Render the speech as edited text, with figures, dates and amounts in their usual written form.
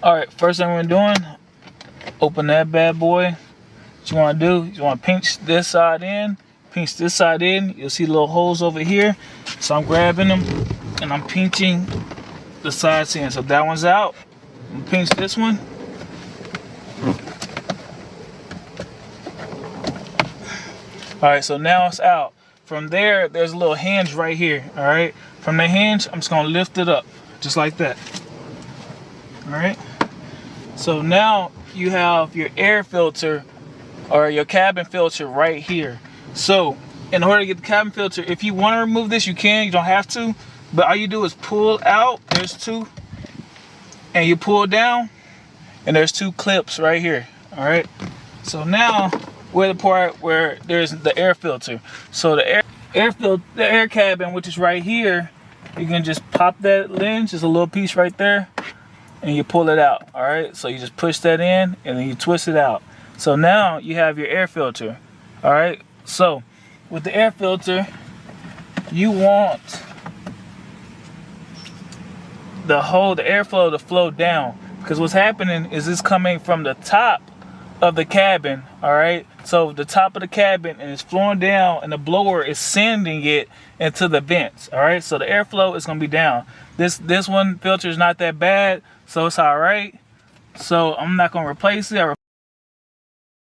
All right, first thing we're doing, open that bad boy. What you want to do, you want to pinch this side in, pinch this side in. You'll see little holes over here. So I'm grabbing them and I'm pinching the sides in. So that one's out. I'm gonna pinch this one. All right, so now it's out. From there, there's a little hinge right here. All right, from the hinge, I'm just gonna lift it up, just like that. All right. So now you have your air filter or your cabin filter right here. So in order to get the cabin filter, if you want to remove this, you can. You don't have to. But all you do is pull out. There's two, and you pull down, and there's two clips right here. All right. So now we're the part where there's the air filter. So the air cabin, which is right here, you can just pop that lens, just a little piece right there, and you pull it out. All right. So you just push that in, and then you twist it out. So now you have your air filter. All right. So with the air filter, you want the airflow to flow down, because what's happening is it's coming from the top of the cabin. All right. So the top of the cabin, and it's flowing down, and the blower is sending it into the vents. All right. So the airflow is going to be down. This one filter is not that bad, so it's all right. So I'm not going to replace it.